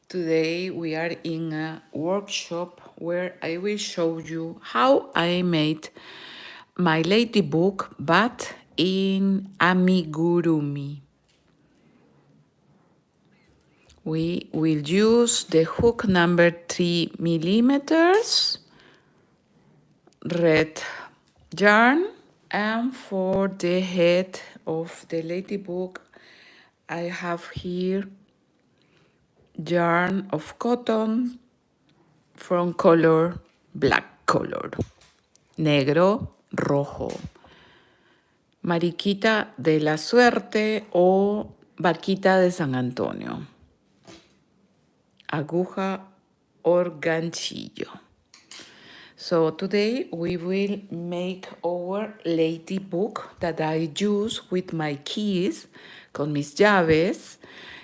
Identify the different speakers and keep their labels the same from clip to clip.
Speaker 1: Today we are in a workshop where I will show you how I made my ladybug but in amigurumi. We will use the hook number 3 millimeters, red yarn, and for the head of the ladybug I have here yarn of cotton from color black color, negro, rojo, mariquita de la suerte o barquita de San Antonio, aguja or ganchillo. So today we will make our ladybug that I use with my keys, con mis llaves.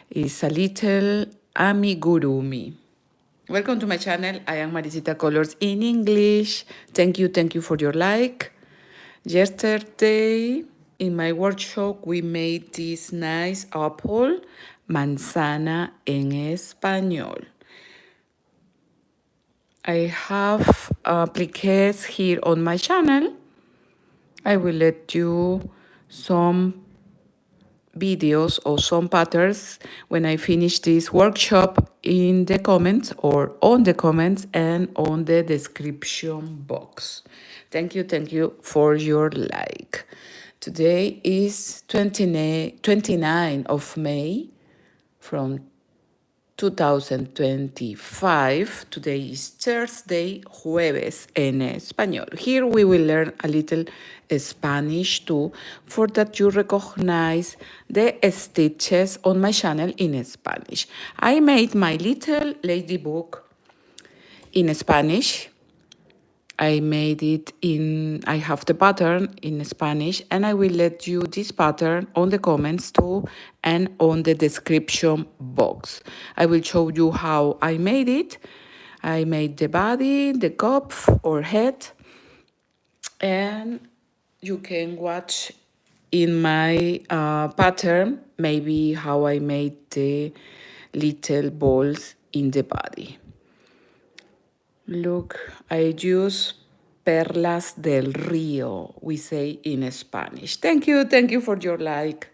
Speaker 1: Is a little amigurumi. Welcome to my channel. I am Maricita Colors in English. Thank you for your like. Yesterday in my workshop we made this nice apple, manzana en español. I have appliques here on my channel. I will let you some videos or some patterns when I finish this workshop in the comments or on the comments and on the description box. Thank you for your like. Today is 29 of May from 2025. Today is Thursday, jueves en español. Here we will learn a little Spanish too, for that you recognize the stitches on my channel in Spanish. I made my little ladybug in Spanish. I made it I have the pattern in Spanish, and I will let you this pattern on the comments too and on the description box. I will show you how I made it. I made the body, the cup or head, and you can watch in my pattern maybe how I made the little balls in the body. Look, I use perlas del río, we say in Spanish. Thank you for your like.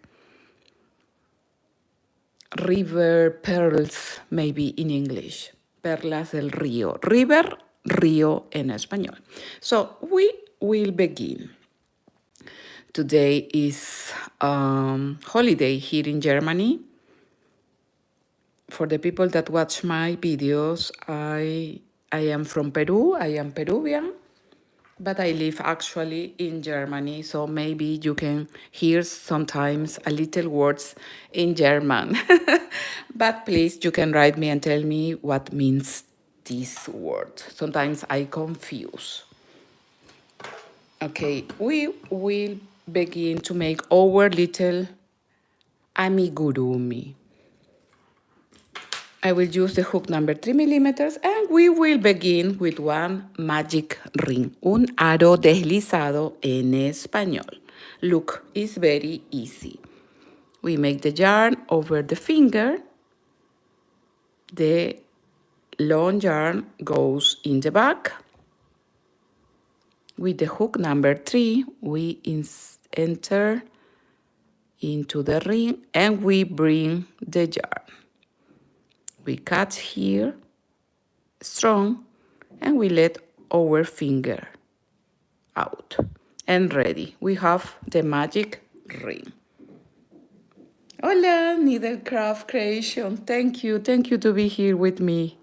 Speaker 1: River pearls, maybe in English. Perlas del río. River, río en español. So we will begin. Today is holiday here in Germany. For the people that watch my videos, I am from Peru, I am Peruvian, but I live actually in Germany, so maybe you can hear sometimes a little words in German. But please, you can write me and tell me what means this word. Sometimes I confuse. Okay, we will begin to make our little amigurumi. I will use the hook number 3 millimeters and we will begin with one magic ring, un aro deslizado en español. Look, it's very easy. We make the yarn over the finger. The long yarn goes in the back. With the hook number 3, we enter into the ring and we bring the yarn. We cut here strong and we let our finger out. And ready, we have the magic ring. Hola, Needlecraft Creation. Thank you to be here with me.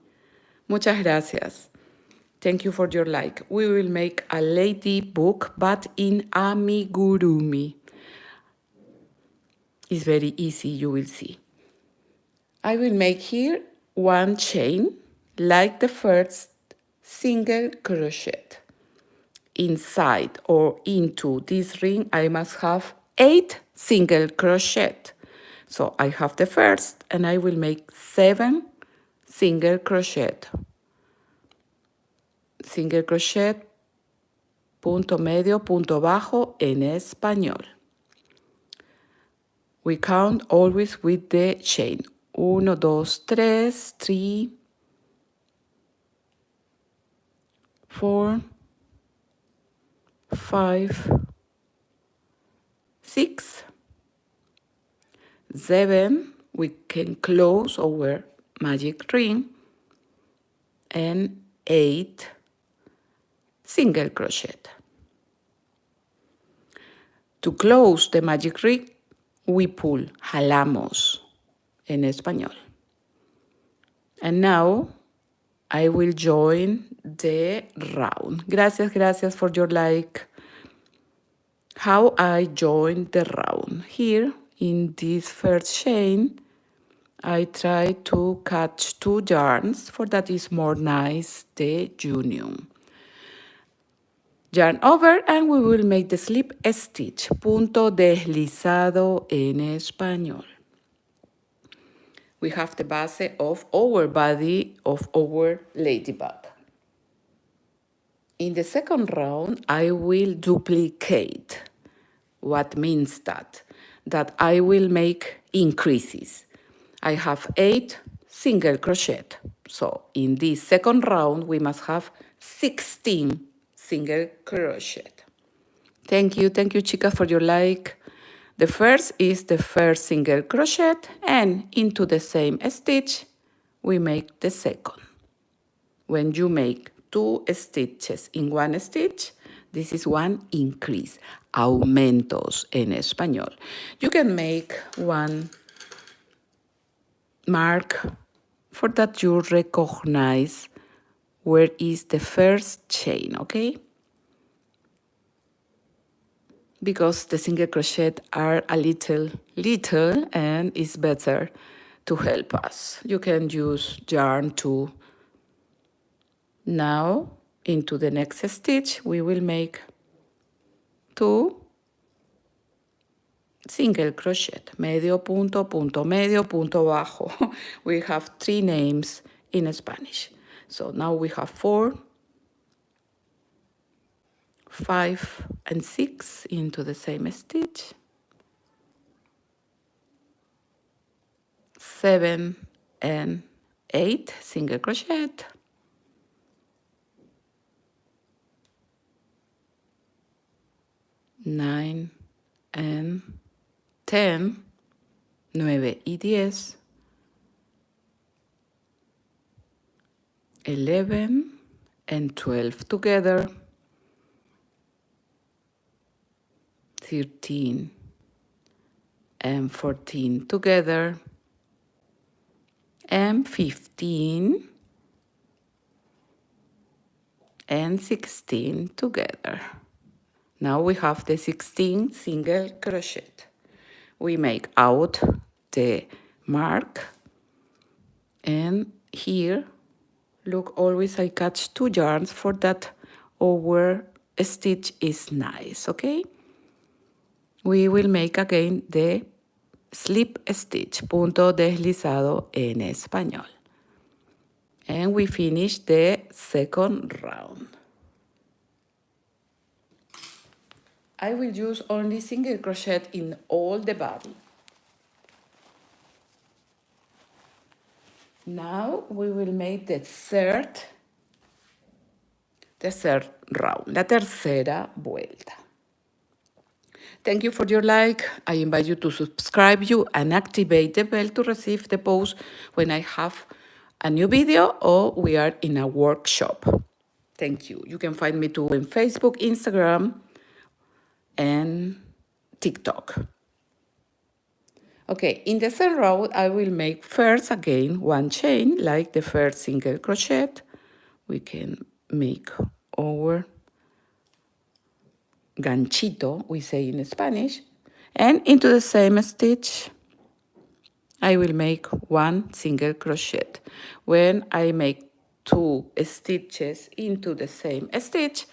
Speaker 1: Muchas gracias. Thank you for your like. We will make a ladybug but in amigurumi. It's very easy, you will see. I will make here one chain like the first single crochet. Inside or into this ring I must have 8 single crochet. So I have the first and I will make 7 single crochet. Single crochet, punto medio, punto bajo en español. We count always with the chain. 1, 2, 3, 3, 4, 5, 6, 7. We can close our magic ring, and 8 single crochet. To close the magic ring, we pull, jalamos en español. And now I will join the round. Gracias for your like. How I join the round. Here in this first chain, I try to catch 2 yarns, for that is more nice the union. Yarn over and we will make the slip stitch, punto deslizado en español. We have the base of our body of our ladybug. In the second round, I will duplicate. What means that? That I will make increases. I have 8 single crochet. So in this second round, we must have 16 single crochet. Thank you, chicas, for your like. The first is the first single crochet, and into the same stitch, we make the second. When you make 2 stitches in one stitch, this is one increase, aumentos en español. You can make one mark for that you recognize where is the first chain, okay? Because the single crochet are a little and it's better to help us. You can use yarn too. Now, into the next stitch, we will make 2 single crochet, medio punto, punto medio, punto bajo. We have 3 names in Spanish. So now we have 4, 5, and 6 into the same stitch. 7 and 8 single crochet. 9 and 10, 9 y 10, 11 and 12 together, 13 and 14 together, and 15 and 16 together. Now we have the 16 single crochet. We make out the mark, and here, look, always I catch 2 yarns for that our stitch is nice, okay? We will make again the slip stitch, punto deslizado en español. And we finish the second round. I will use only single crochet in all the body. Now we will make the third round, la tercera vuelta. Thank you for your like. I invite you to subscribe you and activate the bell to receive the post when I have a new video or we are in a workshop. Thank you. You can find me too on Facebook, Instagram, and TikTok. Okay, in the third row, I will make first again 1 chain, like the first single crochet. We can make our ganchito, we say in Spanish, and into the same stitch, I will make 1 single crochet. When I make 2 stitches into the same stitch,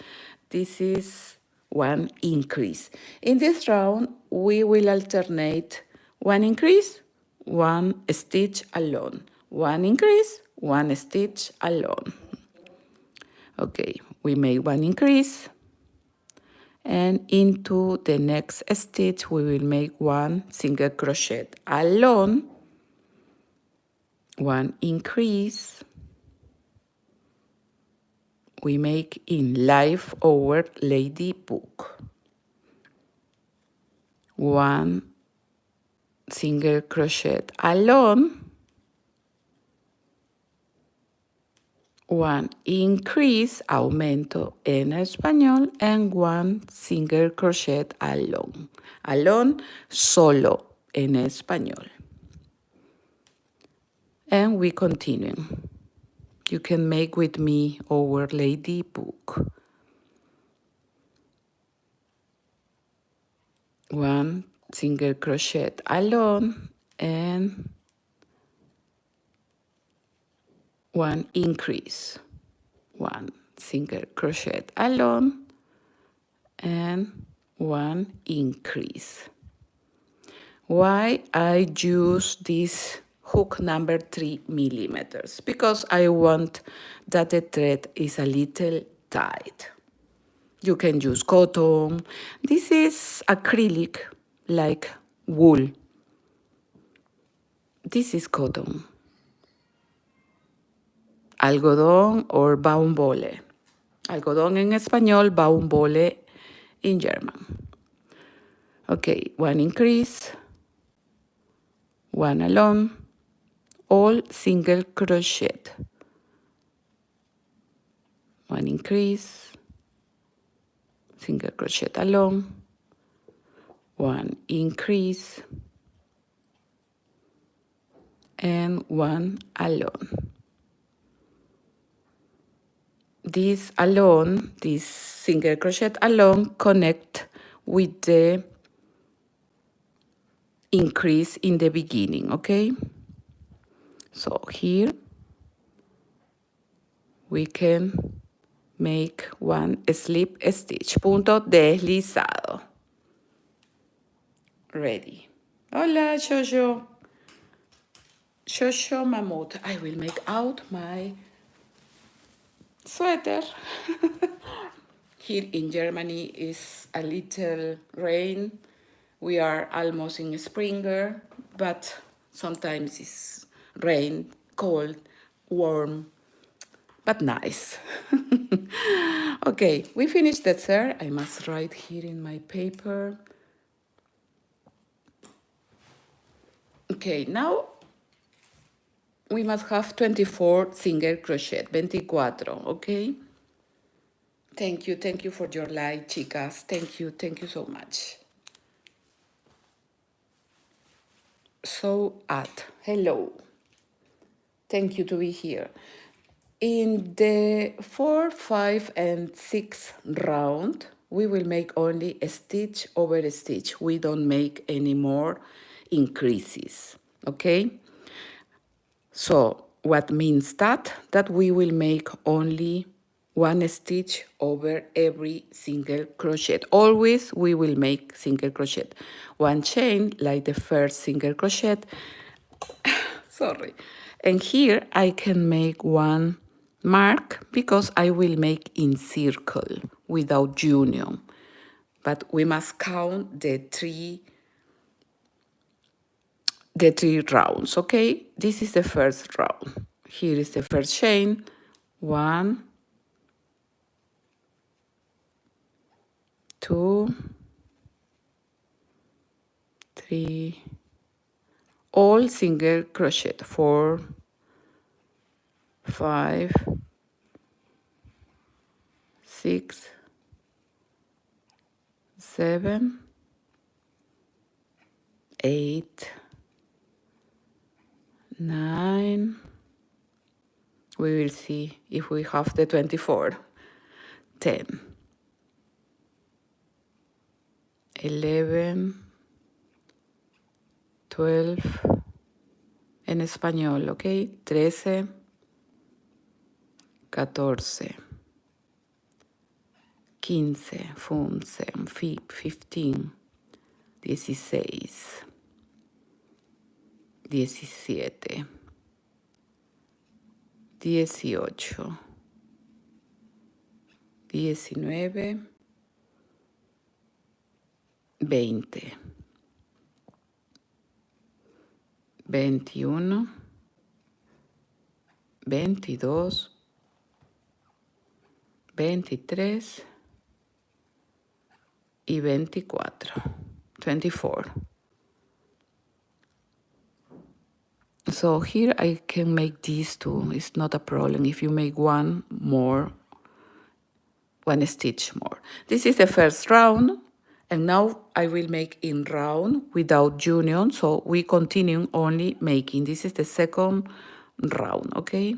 Speaker 1: this is 1 increase. In this round, we will alternate 1 increase, 1 stitch alone, 1 increase, 1 stitch alone. Okay, we make 1 increase, and into the next stitch we will make 1 single crochet alone, 1 increase. We make in life our lady book. 1 single crochet alone. 1 increase, aumento en español, and 1 single crochet alone. Alone, solo en español. And we continue. You can make with me our lady book. 1 single crochet alone and 1 increase. 1 single crochet alone and 1 increase. Why I use this hook number 3 millimeters? Because I want that the thread is a little tight. You can use cotton. This is acrylic, like wool. This is cotton. Algodón or Baumwolle. Algodón en español, Baumwolle in German. Okay, 1 increase, 1 alone, all single crochet. 1 increase, single crochet alone, 1 increase, and 1 alone. This alone, this single crochet alone, connect with the increase in the beginning, okay? So here we can make 1 slip stitch, punto deslizado. Ready. Hola, Jojo. Jojo Mammoth. I will make out my sweater. Here in Germany is a little rain. We are almost in springer, but sometimes it's rain, cold, warm, but nice. Okay, we finished that, sir. I must write here in my paper. Okay, now we must have 24 single crochet, 24, okay? Thank you for your like, chicas. Thank you so much. So hello. Thank you to be here. In the 4, 5, and 6 round, we will make only a stitch over a stitch. We don't make any more increases, okay? So what means that? That we will make only 1 stitch over every single crochet. Always we will make single crochet. 1 chain like the first single crochet. Sorry. And here I can make 1 mark because I will make in circle without union. But we must count the three rounds, okay? This is the first round. Here is the first chain. 1, 2, 3, all single crochet. 4, 5, 6, 7, 8, 9. We will see if we have the 24. 10, 11, 12, en español, ¿ok? 13, 14, 15, 15, 16, 17, 18, 19, 20, 21, 22, 23 y 24. 24. So here I can make these two. It's not a problem if you make one more, one stitch more. This is the first round, and now I will make in round without union, so we continue only making. This is the second round, okay?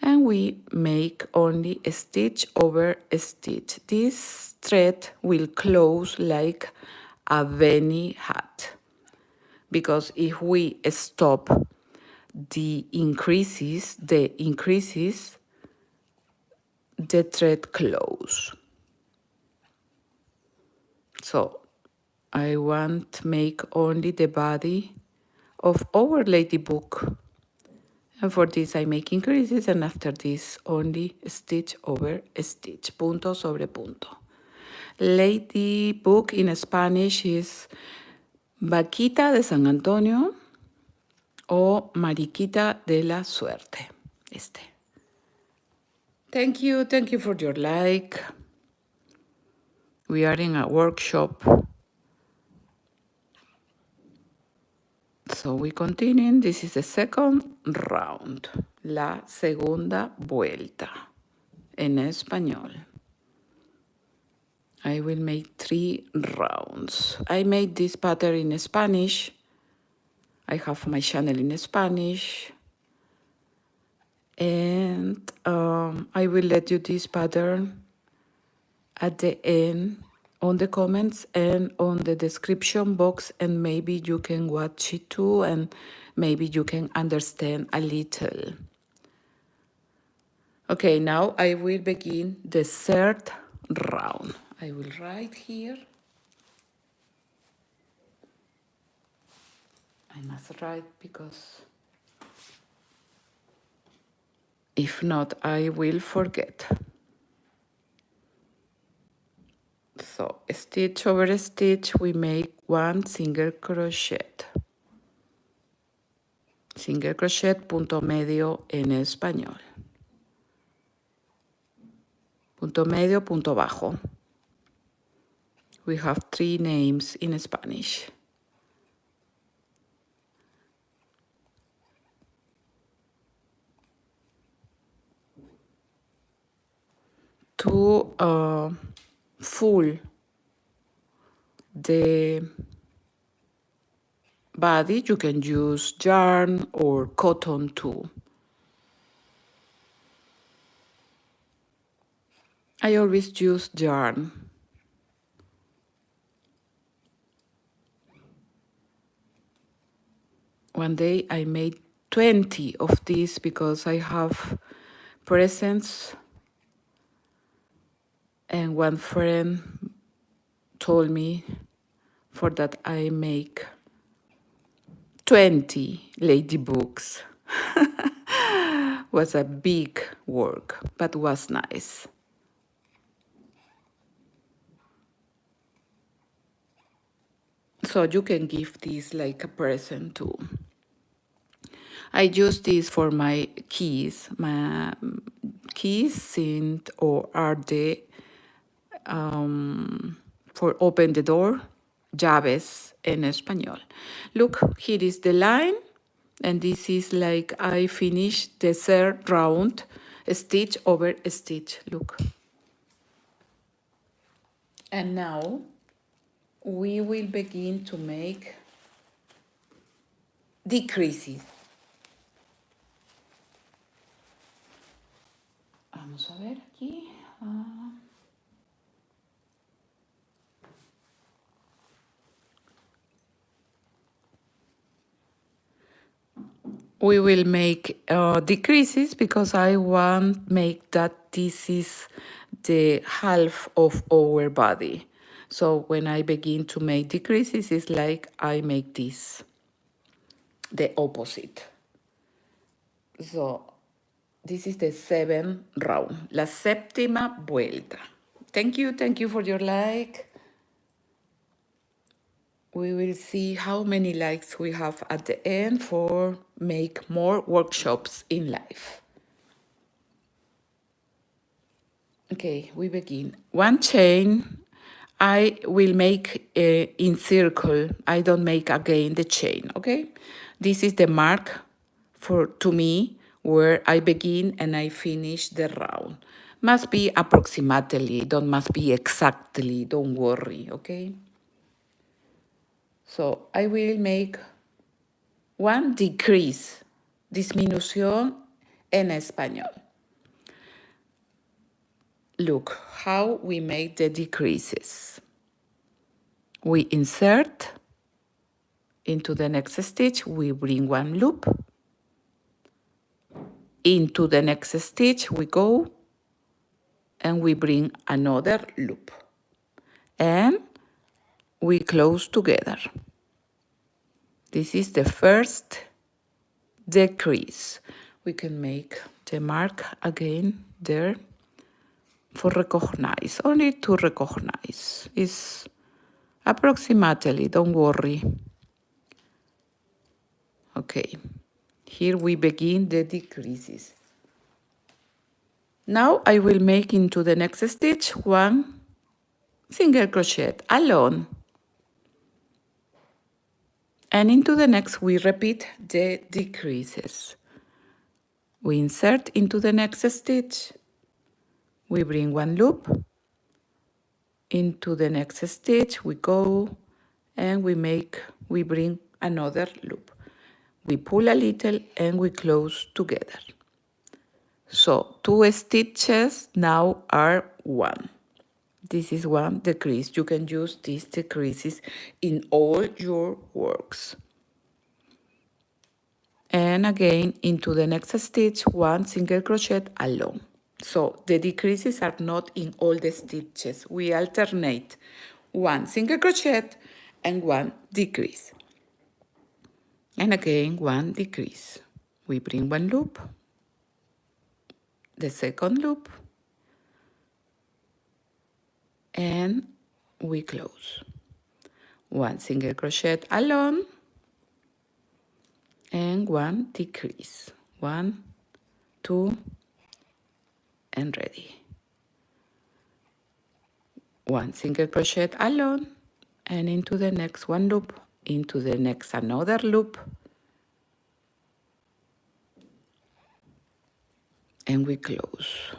Speaker 1: And we make only a stitch over a stitch. This thread will close like a beanie hat, because if we stop the increases, the thread close. So I want to make only the body of our ladybug. And for this I make increases, and after this only stitch over stitch, punto sobre punto. Ladybug in Spanish is Vaquita de San Antonio o Mariquita de la Suerte. Thank you for your like. We are in a workshop. So we continue. This is the second round. La segunda vuelta en español. I will make 3 rounds. I made this pattern in Spanish. I have my channel in Spanish. And I will let you this pattern at the end on the comments and on the description box, and maybe you can watch it too, and maybe you can understand a little. Okay, now I will begin the third round. I will write here. I must write because if not, I will forget. So stitch over stitch, we make 1 single crochet. Single crochet, punto medio en español. Punto medio, punto bajo. We have 3 names in Spanish. To full the body, you can use yarn or cotton too. I always use yarn. One day I made 20 of these because I have presents, and one friend told me for that I make 20 ladybugs. Was a big work, but was nice. So you can give this like a present too. I use this for my keys. My keys are the for open the door, llaves en español. Look, here is the line, and this is like I finished the third round, stitch over stitch, look. And now we will begin to make decreases. Vamos a ver aquí. We will make decreases because I want make that this is the half of our body. So when I begin to make decreases, it's like I make this, the opposite. So this is the 7th round, la séptima vuelta. Thank you for your like. we will see how many likes we have at the end for make more workshops in life. Okay, we begin. One chain I will make in circle. I don't make again the chain, okay? This is the mark for to me where I begin and I finish the round. Must be approximately, don't must be exactly, don't worry, okay? So I will make one decrease, disminución en español. Look how we make the decreases. We insert into the next stitch, we bring one loop. Into the next stitch we go and we bring another loop. And we close together. This is the first decrease. We can make the mark again there for recognize, only to recognize. It's approximately, don't worry. Okay, here we begin the decreases. Now I will make into the next stitch one single crochet alone. And into the next we repeat the decreases. We insert into the next stitch, we bring one loop, into the next stitch we go and we bring another loop. We pull a little and we close together. So 2 stitches now are 1. This is one decrease. You can use these decreases in all your works. And again, into the next stitch, one single crochet alone. So the decreases are not in all the stitches. We alternate one single crochet and one decrease. And again, one decrease. We bring one loop, the second loop, and we close. One single crochet alone and one decrease. 1, 2, and ready. One single crochet alone and into the next one loop, into the next another loop, and we close.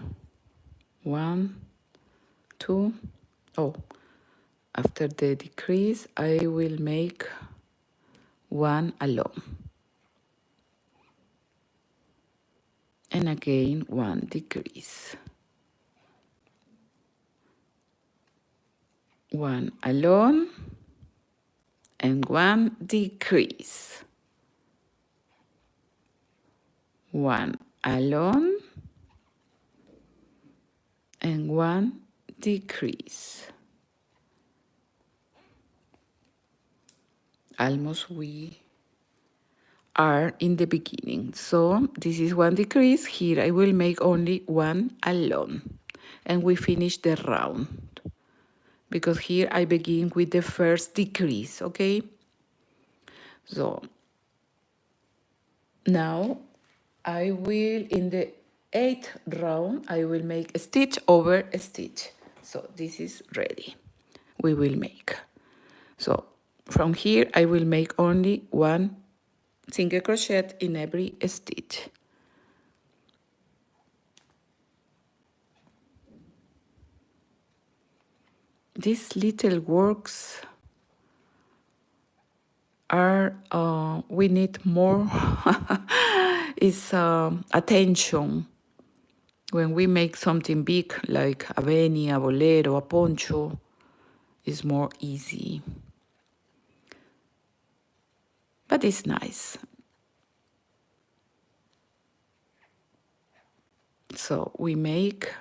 Speaker 1: 1, 2, oh, after the decrease I will make one alone. And again one decrease. One alone and one decrease. One alone and one decrease. Almost we are in the beginning. So this is one decrease. Here I will make only one alone. And we finish the round. Because here I begin with the first decrease, okay? So now I will, in the 8th round, I will make a stitch over a stitch. So this is ready. We will make. So from here I will make only one single crochet in every stitch. These little works are, we need more is attention. When we make something big like a beanie, a bolero, a poncho, it's more easy. But it's nice. So we make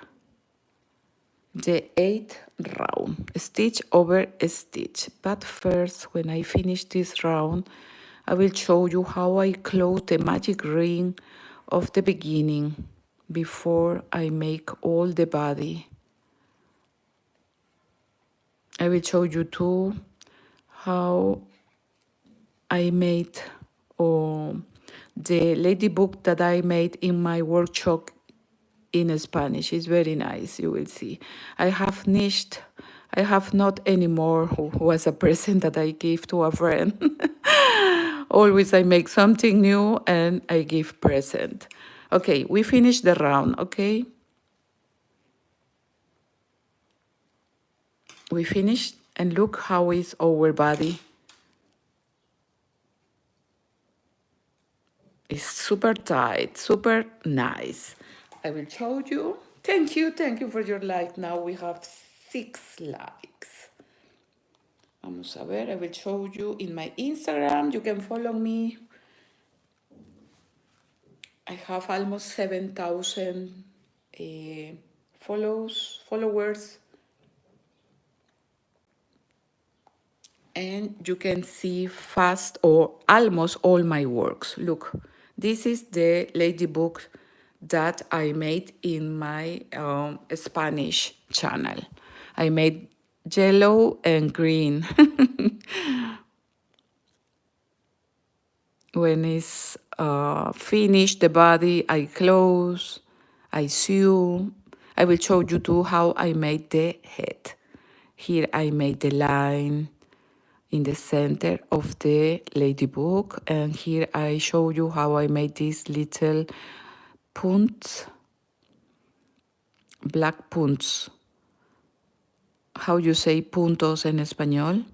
Speaker 1: the 8th round, stitch over a stitch. But first, when I finish this round, I will show you how I close the magic ring of the beginning before I make all the body. I will show you too how I made the ladybug that I made in my workshop in Spanish. It's very nice, you will see. I have niched, I have not anymore who was a present that I give to a friend. Always I make something new and I give present. Okay, we finished the round, okay? We finished and look how is our body. It's super tight, super nice. I will show you. Thank you for your like. Now we have 6 likes. Vamos a ver, I will show you in my Instagram. You can follow me. I have almost 7,000 followers. And you can see fast or almost all my works. Look, this is the ladybug that I made in my Spanish channel. I made yellow and green. When it's finished, the body, I close, I sew. I will show you too how I made the head. Here I made the line in the center of the ladybug, and here I show you how I made these little punts, black punts. How you say puntos en español?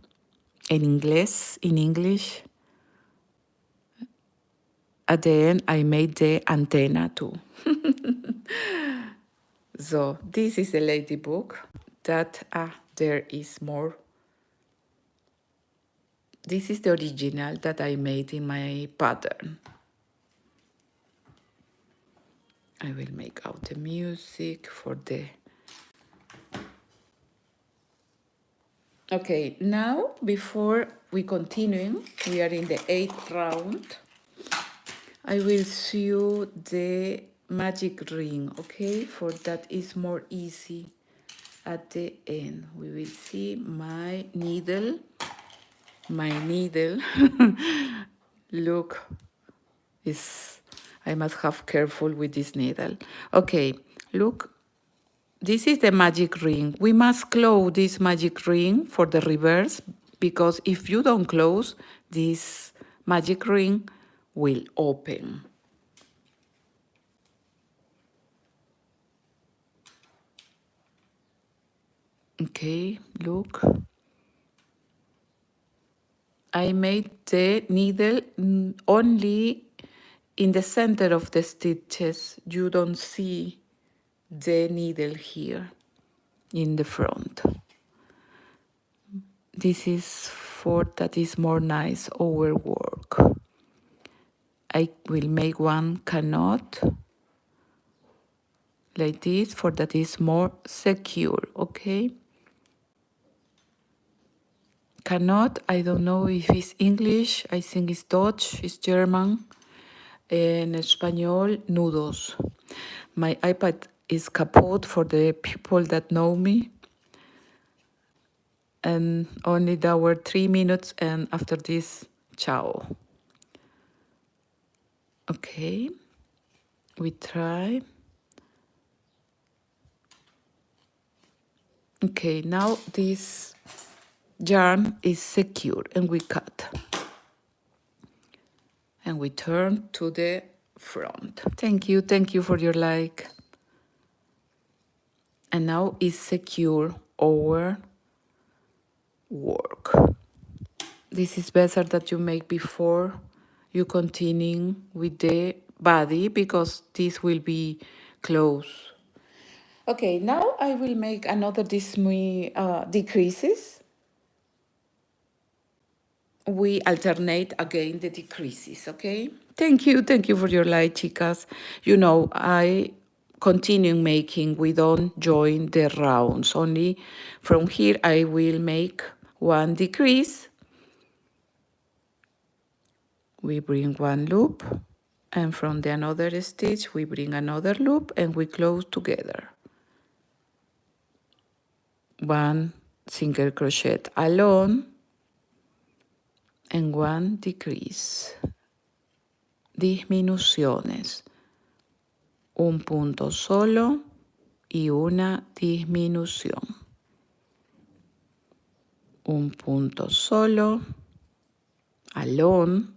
Speaker 1: En inglés, in English. At the end, I made the antenna too. So this is the ladybug that there is more. This is the original that I made in my pattern. I will make out the music for the... Okay, now before we continue, we are in the 8th round. I will sew the magic ring, okay? For that is more easy at the end. We will see my needle. My needle, look, I must have careful with this needle. Okay, look, this is the magic ring. We must close this magic ring for the reverse, because if you don't close, this magic ring will open. Okay, look. I made the needle only in the center of the stitches. You don't see the needle here in the front. This is for that is more nice our work. I will make one canot like this for that is more secure, okay? Canot, I don't know if it's English, I think it's Dutch, it's German. En español, nudos. My iPad is kaput for the people that know me. And only there were 3 minutes, and after this, ciao. Okay, we try. Okay, now this yarn is secure, and we cut. And we turn to the front. Thank you for your like. And now is secure our work. This is better that you make before you continue with the body, because this will be close. Okay, now I will make another decreases. We alternate again the decreases, okay? Thank you for your like, chicas. You know, I continue making, we don't join the rounds. Only from here I will make one decrease. We bring one loop, and from the another stitch we bring another loop, and we close together. One single crochet alone, and one decrease. Disminuciones. Un punto solo y una disminución. Un punto solo, alone,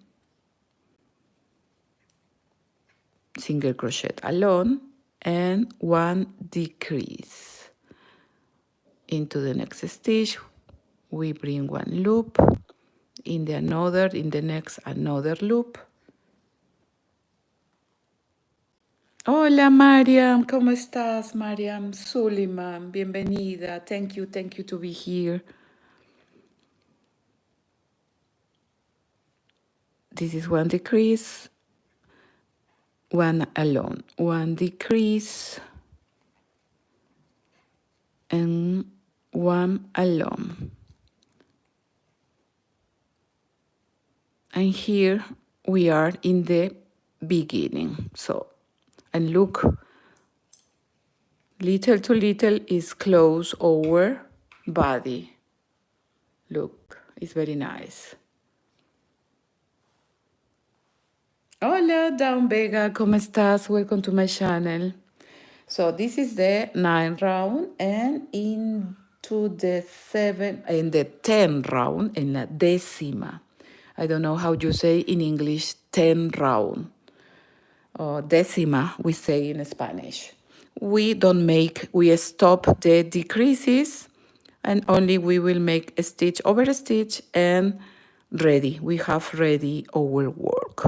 Speaker 1: single crochet alone, and one decrease. Into the next stitch, we bring one loop, in the next another loop. Hola Mariam, ¿cómo estás? Mariam Suleiman, bienvenida. Thank you to be here. This is one decrease, one alone, one decrease, and one alone. And here we are in the beginning. So, and look, little to little is close our body. Look, it's very nice. Hola, Dawn Vega, ¿cómo estás? Welcome to my channel. So this is the 9th round, and into the 10th round, en la décima. I don't know how you say in English, 10 round. Or décima, we say in Spanish. We stop the decreases, and only we will make a stitch over a stitch and ready. We have ready our work.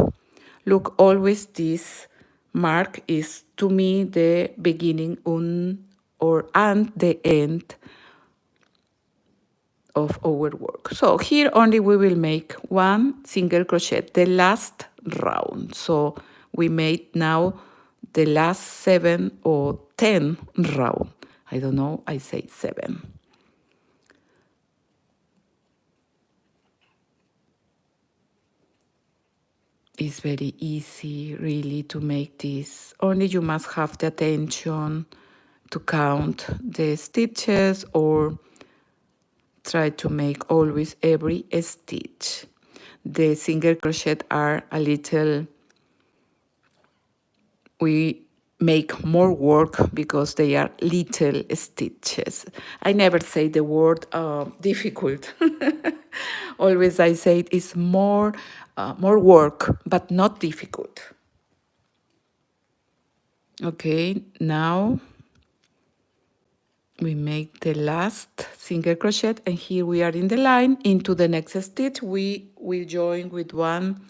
Speaker 1: Look, always this mark is to me the beginning and the end of our work. So here only we will make one single crochet, the last round. So we made now the last 7 or 10 round. I don't know, I say 7. It's very easy, really, to make this. Only you must have the attention to count the stitches or try to make always every stitch. The single crochet are a little, we make more work because they are little stitches. I never say the word difficult. Always I say it is more work, but not difficult. Okay, now we make the last single crochet, and here we are in the line. Into the next stitch we will join with one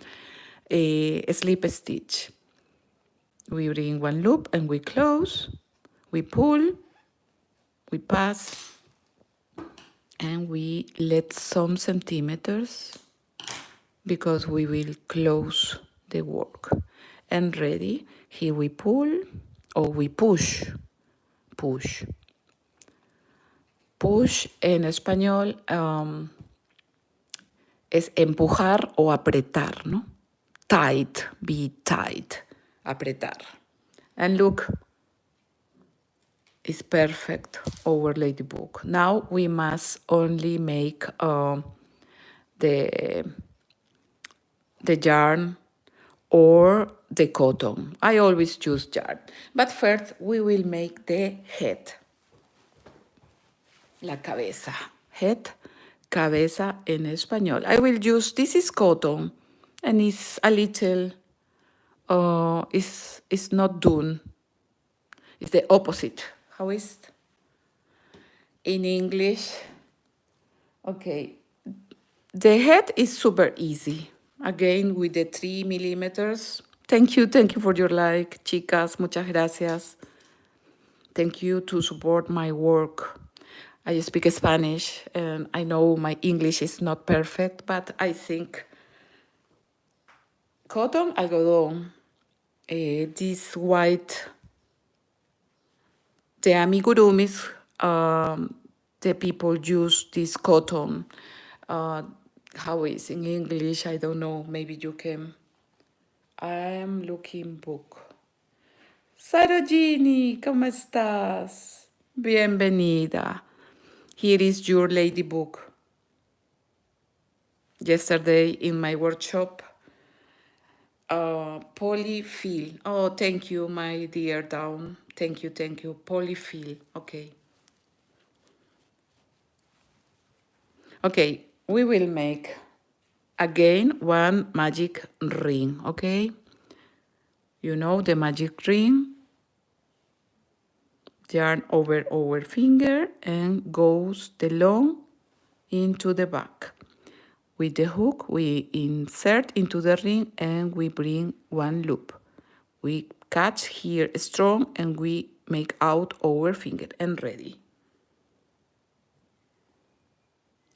Speaker 1: slip stitch. We bring one loop and we close, we pull, we pass, and we let some centimeters because we will close the work. And ready, here we pull or we push. Push en español es empujar o apretar, ¿no? Tight, be tight, apretar. And look, it's perfect, our ladybug. Now we must only make the yarn or the cotton. I always choose yarn. But first we will make the head. La cabeza. Head, cabeza en español. I will use, this is cotton, and it's a little, it's not done. It's the opposite. How is it? In English? Okay. The head is super easy. Again, with the 3 millimeters. Thank you for your like, chicas. Muchas gracias. Thank you to support my work. I speak Spanish, and I know my English is not perfect, but I think cotton, algodón, this white, the amigurumis, the people use this cotton. How is in English? I don't know. Maybe you can. I'm looking book. Sarojini, ¿cómo estás? Bienvenida. Here is your ladybug. yesterday in my workshop. Polyfill. Oh, thank you, my dear Dawn. Thank you, thank you. Polyfill. Okay. Okay, we will make again one magic ring, okay? You know the magic ring. Yarn over our finger and goes the long into the back. With the hook, we insert into the ring and we bring one loop. We catch here strong and we make out our finger and ready.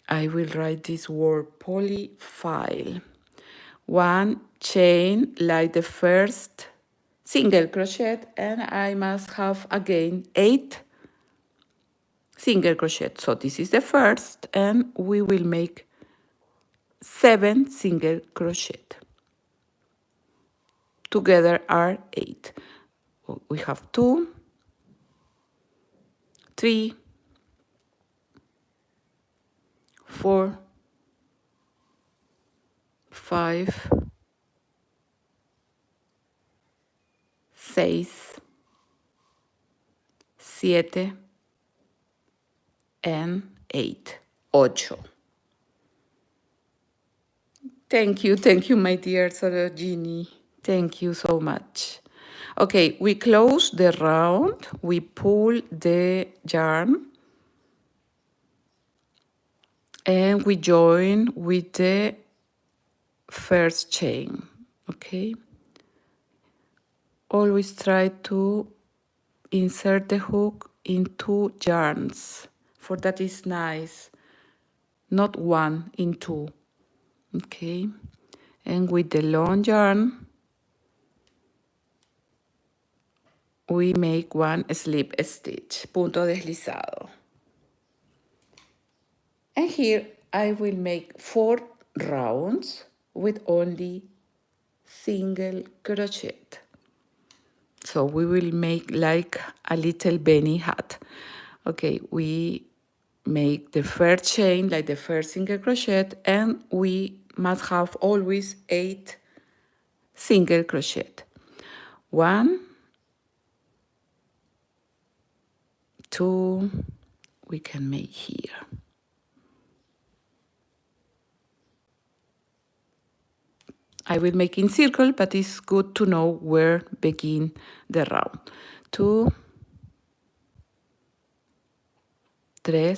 Speaker 1: I will write this word polyfile. One chain like the first single crochet and I must have again 8 single crochet. So this is the first and we will make 7 single crochet. Together are 8. We have 2, 3, 4, 5, 6, 7 and 8. 8. Thank you, my dear Sorogini. Thank you so much. Okay, we close the round, we pull the yarn, and we join with the first chain, okay? Always try to insert the hook in 2 yarns, for that is nice, not 1 in 2, okay? And with the long yarn, we make one slip stitch, punto deslizado. And here I will make 4 rounds with only single crochet. So we will make like a little bunny hat. Okay, we make the first chain like the first single crochet and we must have always 8 single crochet. 1, 2, we can make here. I will make in circle, but it's good to know where begin the round. 2, 3,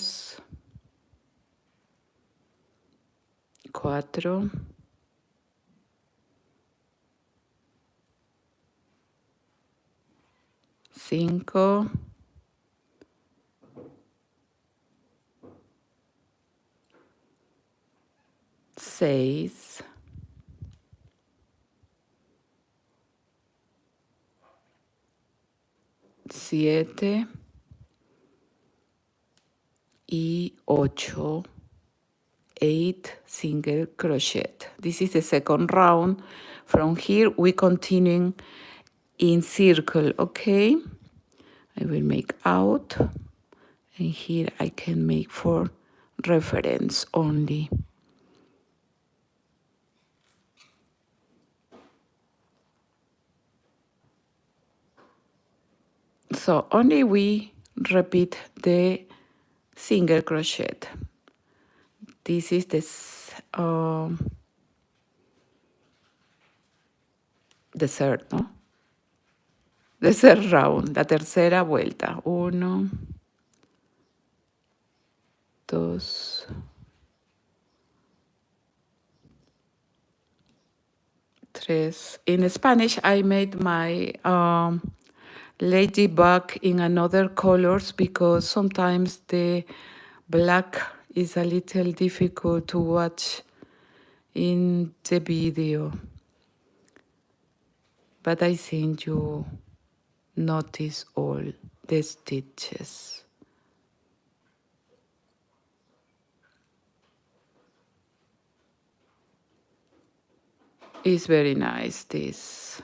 Speaker 1: 4, 5, 6, 7 y 8. 8 single crochet. This is the second round. From here we continue in circle, okay? I will make out, and here I can make for reference only. So only we repeat the single crochet. This is the third, ¿no? The third round, la tercera vuelta. 1, 2, 3. In Spanish, I made my ladybug in another colors because sometimes the black is a little difficult to watch in the video. But I think you notice all the stitches. It's very nice, this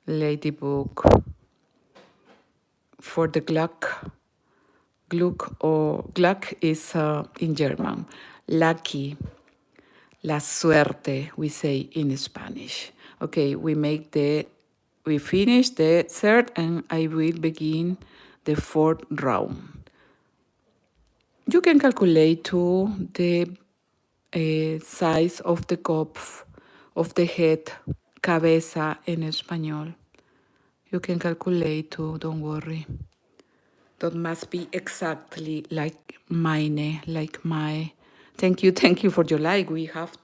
Speaker 1: ladybug. For the Gluck, Gluck or Gluck is in German, lucky. La suerte, we say in Spanish. Okay, we finish the third and I will begin the fourth round. You can calculate too the size of the cup, of the head, cabeza en español. You can calculate too, don't worry. That must be exactly like mine, like my. Thank you for your like. We have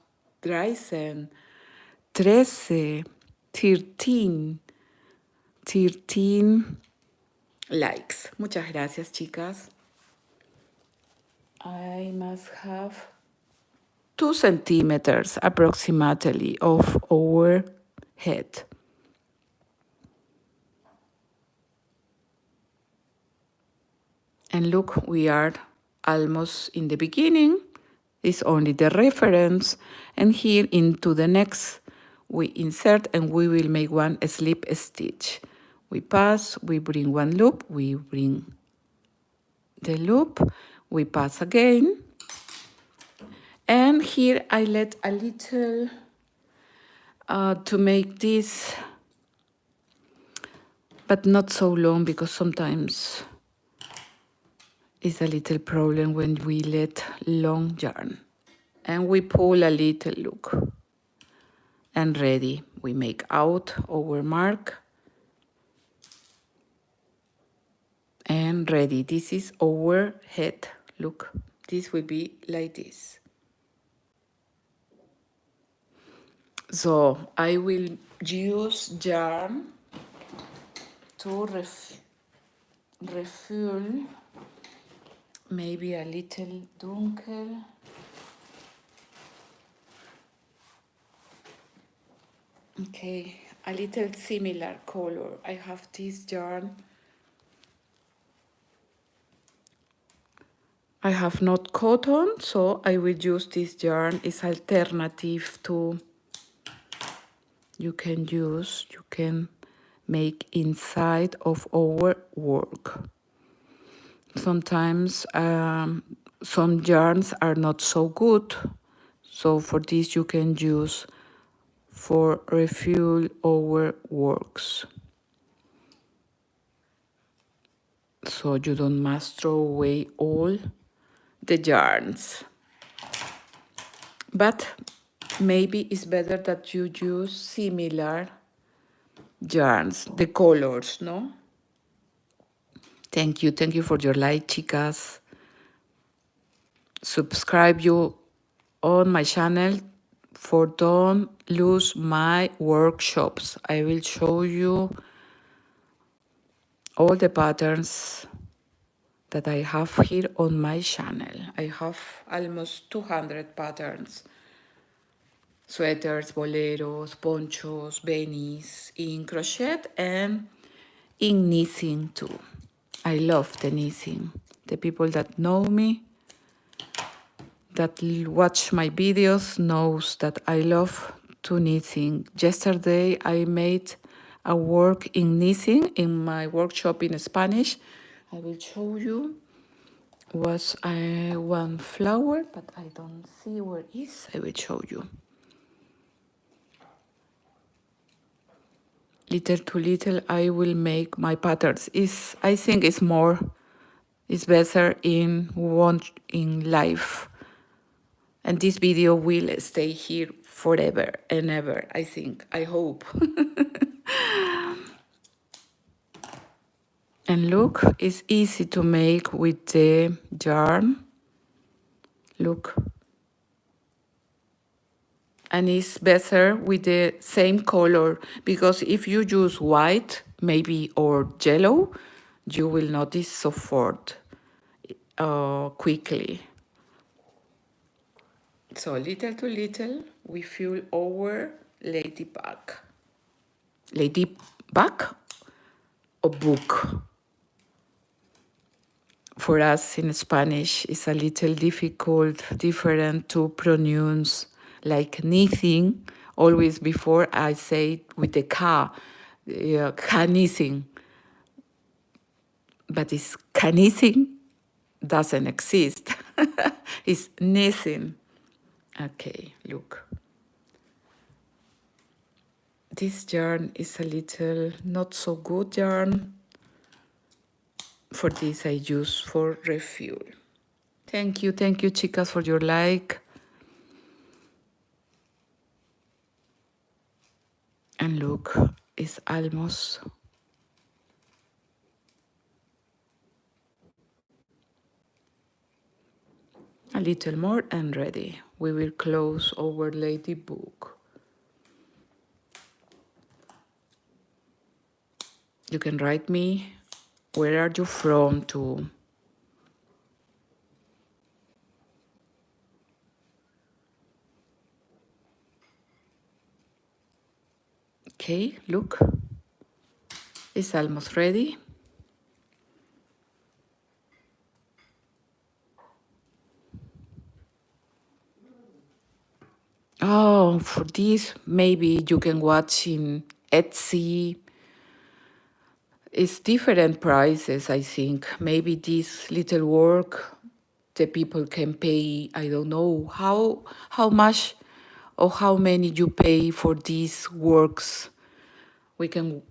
Speaker 1: 13, 13 likes. Muchas gracias, chicas. I must have 2 centimeters approximately of our head. And look, we are almost in the beginning. It's only the reference. And here into the next, we insert and we will make one slip stitch. We pass, we bring one loop, we bring the loop, we pass again. And here I let a little to make this, but not so long because sometimes it's a little problem when we let long yarn. And we pull a little, look. And ready, we make out our mark. And ready, this is our head, look. This will be like this. So I will use yarn to refill, maybe a little dunkel. Okay, a little similar color. I have this yarn. I have not cotton, so I will use this yarn. It's alternative to you can make inside of our work. Sometimes some yarns are not so good, so for this you can use for refuel our works. So you don't must throw away all the yarns. But maybe it's better that you use similar yarns, the colors, no? Thank you for your like, chicas. Subscribe you on my channel for don't lose my workshops. I will show you all the patterns that I have here on my channel. I have almost 200 patterns. Sweaters, boleros, ponchos, beanies, in crochet and in knitting too. I love the knitting. The people that know me, that watch my videos, knows that I love to knitting. Yesterday I made a work in knitting in my workshop in Spanish. I will show you. Was one flower, but I don't see where it is. I will show you. Little to little I will make my patterns. I think it's better in life. And this video will stay here forever and ever, I think, I hope. And look, it's easy to make with the yarn. Look. And it's better with the same color, because if you use white, maybe, or yellow, you will notice so fort quickly. So little to little, we fill our ladybug. Ladybug or book? For us in Spanish, it's a little different to pronounce, like knitting. Always before I say it with the ka, knitting. But it's knitting doesn't exist. It's knitting. Okay, look. This yarn is a little not so good yarn. For this I use for refuel. Thank you, chicas, for your like. And look, it's almost a little more and ready. We will close our lady book. You can write me where are you from to. Okay, look, it's almost ready. Oh, for this, maybe you can watch in Etsy. It's different prices, I think. Maybe this little work, the people can pay, I don't know, how much or how many you pay for these works. We can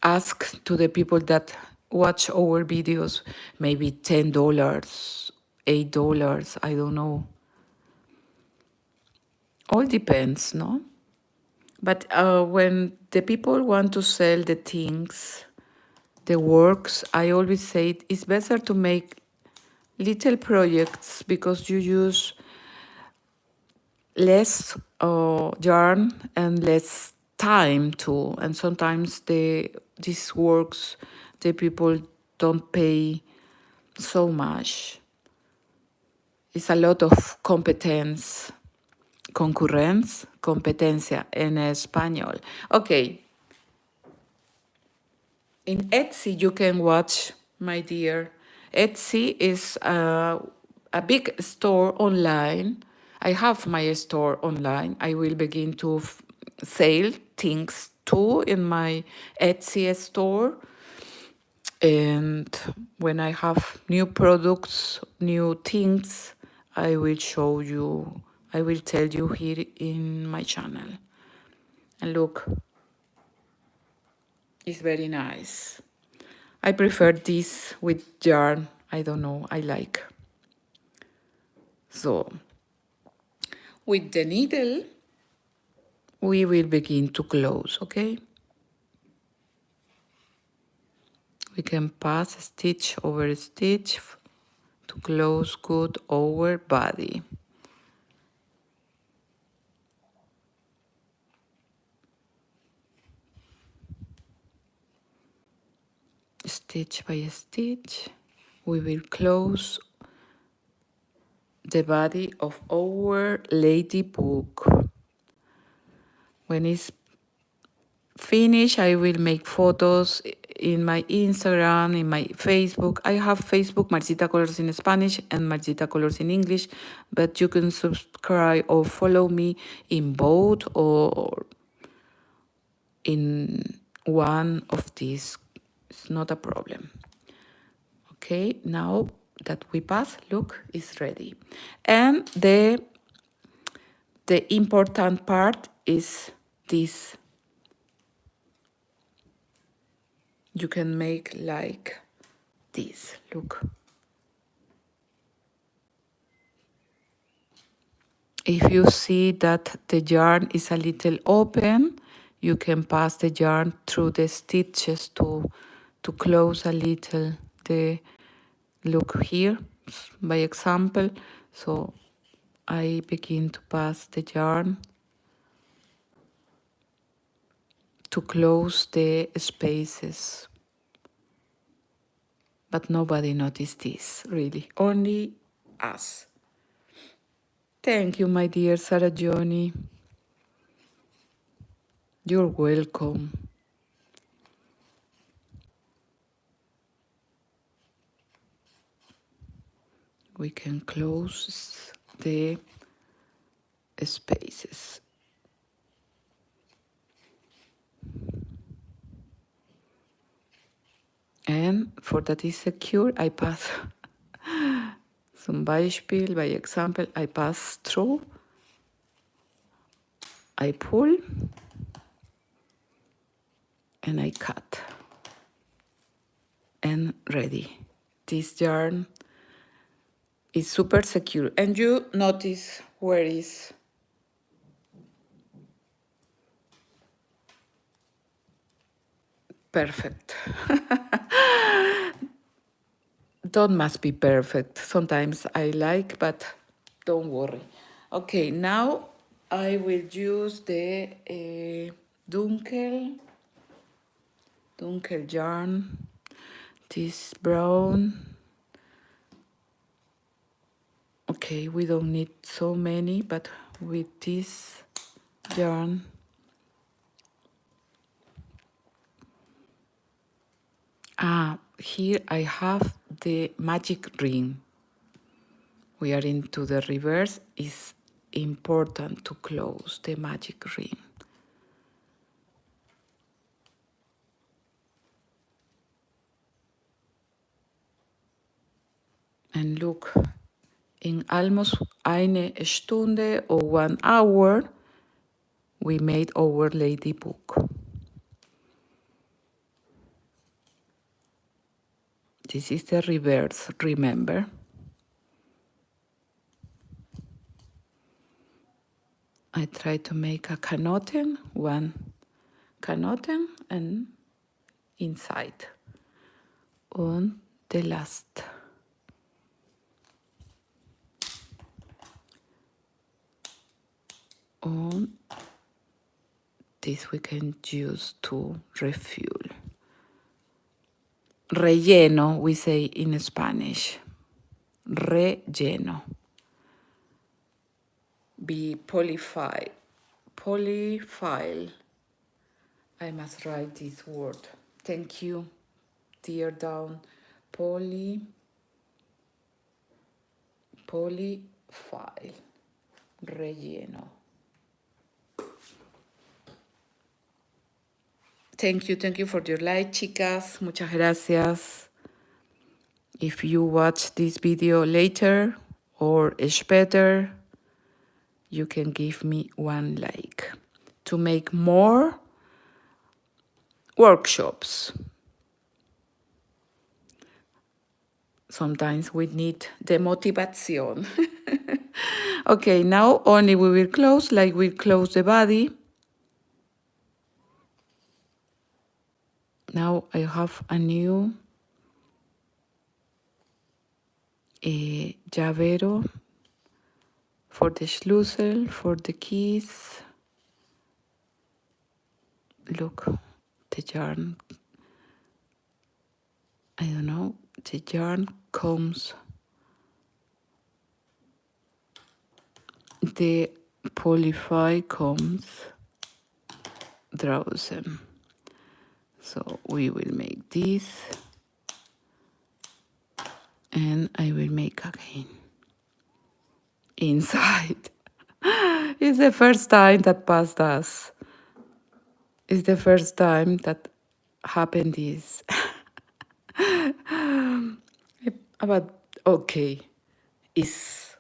Speaker 1: ask to the people that watch our videos, maybe $10, $8, I don't know. All depends, no? But when the people want to sell the things, the works, I always say it's better to make little projects because you use less yarn and less time too. And sometimes these works, the people don't pay so much. It's a lot of competence, concurrence, competencia en español. Okay. In Etsy, you can watch, my dear. Etsy is a big store online. I have my store online. I will begin to sell things too in my Etsy store. And when I have new products, new things, I will show you, I will tell you here in my channel. And look, it's very nice. I prefer this with yarn. I don't know, I like. So, with the needle, we will begin to close, okay? We can pass stitch over stitch to close good our body. Stitch by stitch, we will close the body of our ladybug. When it's finished, I will make photos in my Instagram, in my Facebook. I have Facebook, Maricita Colors in Spanish and Maricita Colors in English, but you can subscribe or follow me in both or in one of these. It's not a problem. Okay, now that we pass, look, it's ready. And the important part is this. You can make like this, look. If you see that the yarn is a little open, you can pass the yarn through the stitches to close a little the look here by example. So I begin to pass the yarn to close the spaces. But nobody noticed this, really, only us. Thank you, my dear Sarah Johnny. You're welcome. We can close the spaces. And for that is secure, I pass Zum Beispiel, by example, I pass through, I pull, and I cut. And ready. This yarn is super secure. And you notice where is perfect. Don't must be perfect. Sometimes I like, but don't worry. Okay, now I will use the dunkel yarn, this brown. Okay, we don't need so many, but with this yarn, here I have the magic ring. We are into the reverse. It's important to close the magic ring. And look, in almost eine Stunde or 1 hour, we made our ladybug. This is the reverse, remember? I try to make a canoten, one canoten, and inside. On the last. On this we can use to refuel. Relleno, we say in Spanish. Relleno. Be polyfile. Polyfile. I must write this word. Thank you. Tear down. Polyfile. Relleno. Thank you for your like, chicas. Muchas gracias. If you watch this video later or better, you can give me 1 like to make more workshops. Sometimes we need the motivation. Okay, now only we will close like we close the body. Now I have a new llavero for the Schlüssel, for the keys. Look, the yarn, I don't know, the yarn comes, the polyfile comes draußen. So we will make this, and I will make again inside. It's the first time that passed us. It's the first time that happened this. But okay, it's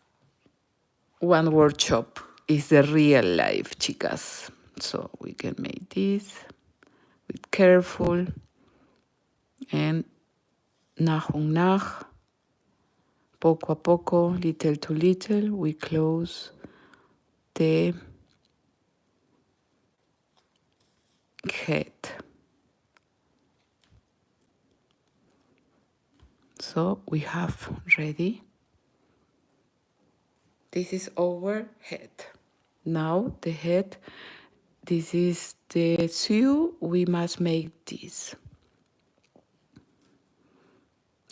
Speaker 1: one workshop. It's the real life, chicas. So we can make this with careful and nach und nach, poco a poco, little to little, we close the head. So we have ready. This is our head. Now the head, this is the sew, we must make this.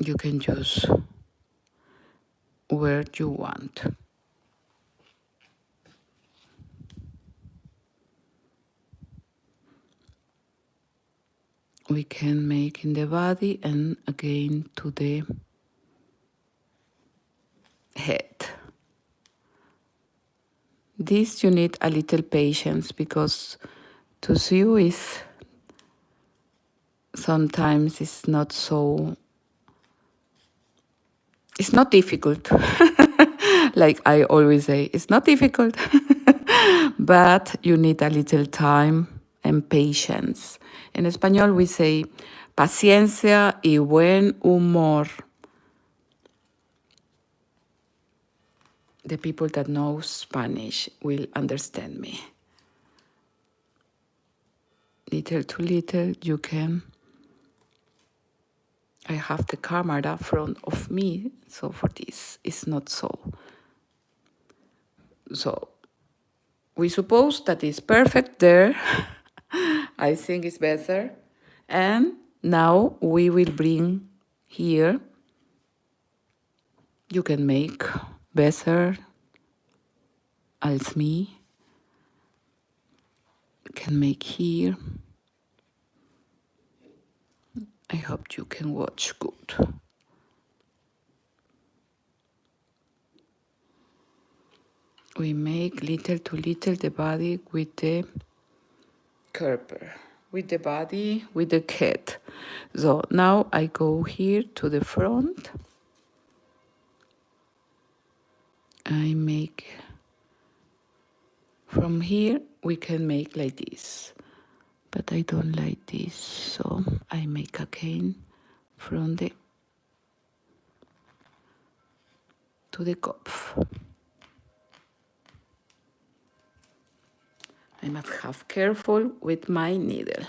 Speaker 1: You can use where you want. We can make in the body and again to the head. This you need a little patience because to sew is sometimes it's not so It's not difficult. Like I always say, it's not difficult. But you need a little time and patience. En español we say paciencia y buen humor. The people that know Spanish will understand me. Little to little, you can. I have the camera front of me, so for this, it's not so. So, we suppose that it's perfect there. I think it's better. And now we will bring here. You can make better as me. Can make here. I hope you can watch good. We make little to little the body with the Kerper, with the body, with the cat. So now I go here to the front. I make, from here we can make like this, but I don't like this, so I make again from the to the Kopf. I must have careful with my needle.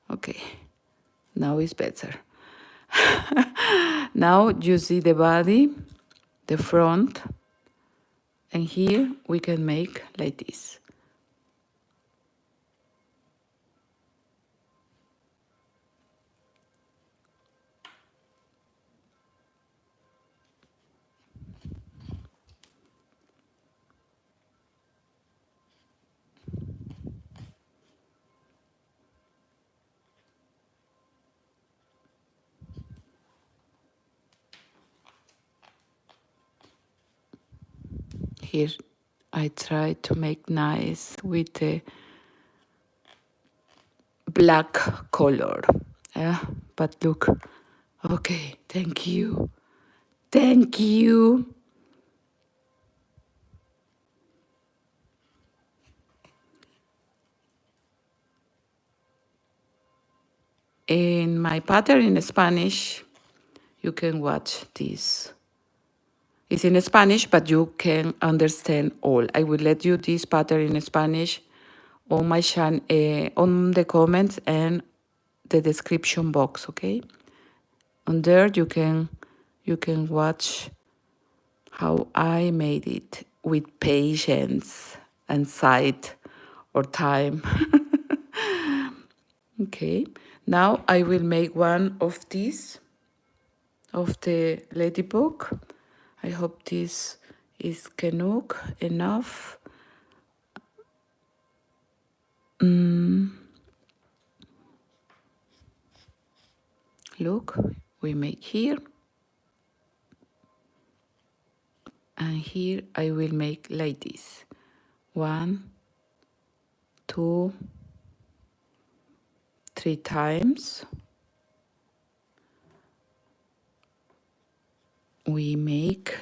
Speaker 1: Okay, now it's better. Now you see the body, the front, and here we can make like this. Here I try to make nice with the black color. Yeah, but look, okay, thank you. Thank you. In my pattern in Spanish, you can watch this. It's in Spanish, but you can understand all. I will let you this pattern in Spanish on my channel, on the comments and the description box, okay? On there you can watch how I made it with patience and sight or time. Okay, now I will make one of these, of the ladybug. I hope this is canoe enough. Look, we make here. And here I will make like this. 1, 2, 3 times. We make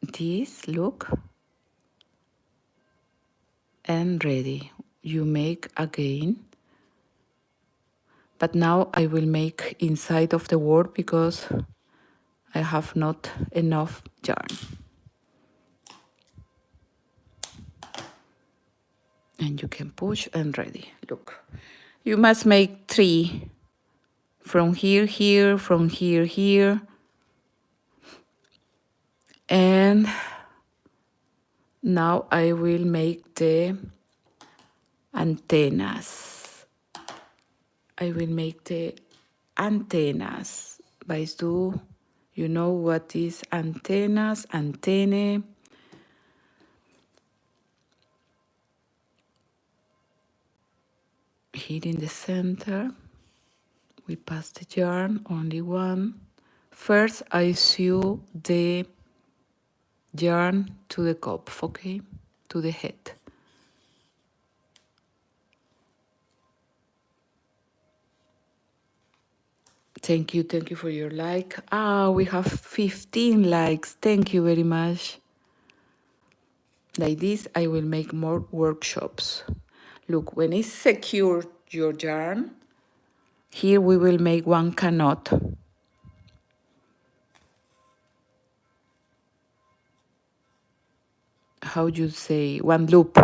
Speaker 1: this, look, and ready. You make again. But now I will make inside of the word because I have not enough yarn. And you can push and ready. Look, you must make 3 from here, here, from here, here. And now I will make the antennas. I will make the antennas. Weißt du, you know what is antennas, antenne? Here in the center, we pass the yarn, only one. First, I sew the yarn to the Kopf, okay, to the head. Thank you for your like. We have 15 likes. Thank you very much. Like this, I will make more workshops. Look, when it's secure your yarn, here we will make one canot. How do you say? One loop.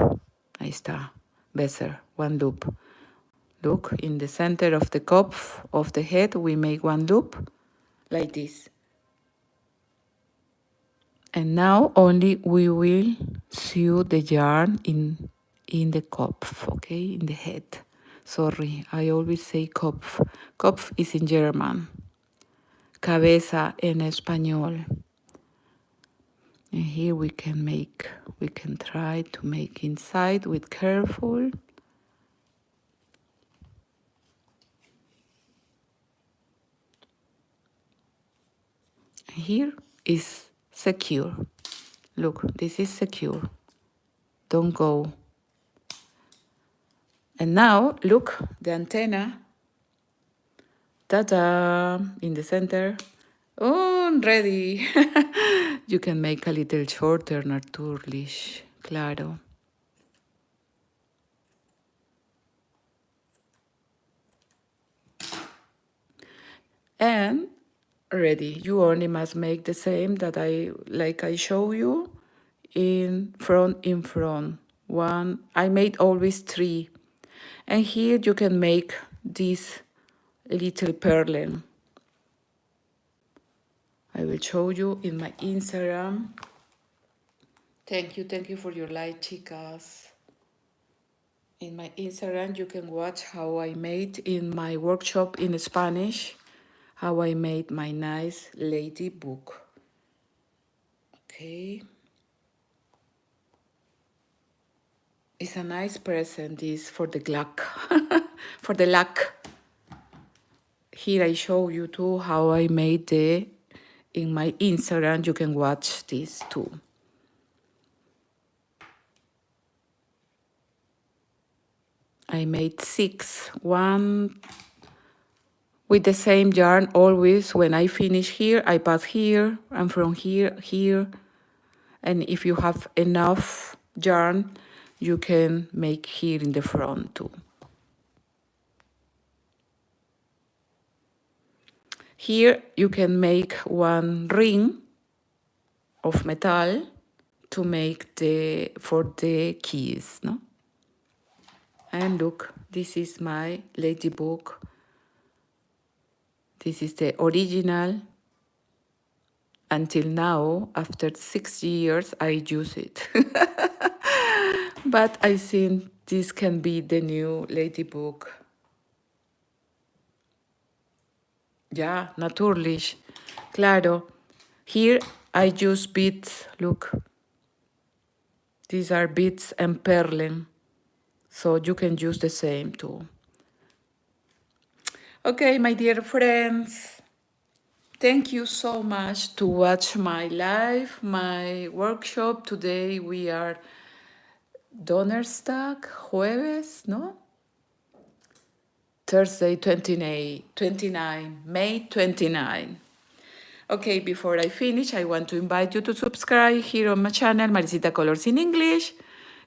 Speaker 1: Ahí está. Better. One loop. Look, in the center of the cup of the head, we make one loop like this. And now only we will sew the yarn in the Kopf, okay, in the head. Sorry, I always say Kopf. Kopf is in German. Cabeza en español. And here we can try to make inside with careful. Here is secure. Look, this is secure. Don't go. And now, look, the antenna. Ta-da! In the center. Oh, ready. You can make a little shorter, natürlich. Claro. And ready. You only must make the same that I show you in front. One, I made always 3. And here you can make this little purling. I will show you in my Instagram. Thank you for your like, chicas. In my Instagram, you can watch how I made in my workshop in Spanish, how I made my nice lady book. Okay. It's a nice present, this for the luck, for the luck. Here I show you too how I made in my Instagram, you can watch this too. I made 6, one with the same yarn always. When I finish here, I pass here, and from here, here. And if you have enough yarn, you can make here in the front too. Here you can make one ring of metal to make for the keys, no? And look, this is my lady book. This is the original. Until now, after 6 years, I use it. But I think this can be the new lady book. Ja, natürlich. Claro. Here I use beads, look. These are beads and purling. So you can use the same too. Okay, my dear friends. Thank you so much to watch my live, my workshop. Today we are Donnerstag, jueves, no? Thursday, 29, May 29. Okay, before I finish, I want to invite you to subscribe here on my channel, Maricita Colors in English.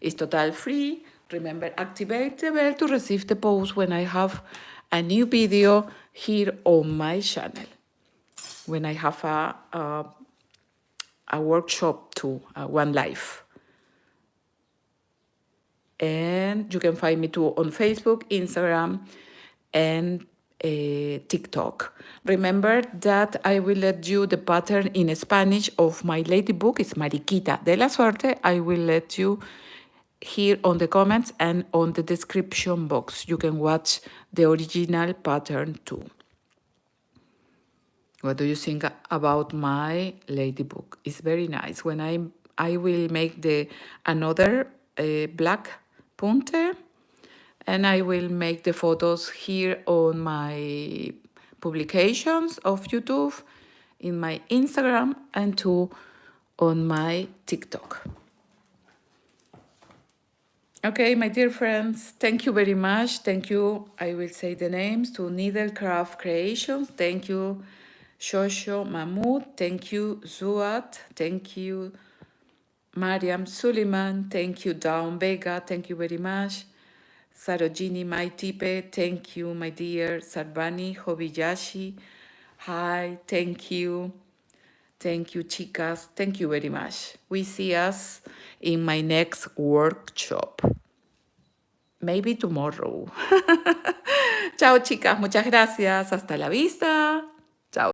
Speaker 1: It's total free. Remember, activate the bell to receive the post when I have a new video here on my channel. When I have a workshop too, one live. And you can find me too on Facebook, Instagram, and TikTok. Remember that I will let you the pattern in Spanish of my lady book. It's Mariquita de la Suerte. I will let you here on the comments and on the description box. You can watch the original pattern too. What do you think about my lady book? It's very nice. When I will make another black punte, and I will make the photos here on my publications of YouTube, in my Instagram, and too on my TikTok. Okay, my dear friends, thank you very much. Thank you. I will say the names to Needlecraft Creations. Thank you, Shosho Mahmoud. Thank you, Zuat. Thank you, Mariam Suleiman. Thank you, Dawn Vega. Thank you very much. Sarojini Maitipe. Thank you, my dear. Sarvani Hobiyashi. Hi, thank you. Thank you, chicas. Thank you very much. We see us in my next workshop. Maybe tomorrow. Chao, chicas. Muchas gracias. Hasta la vista.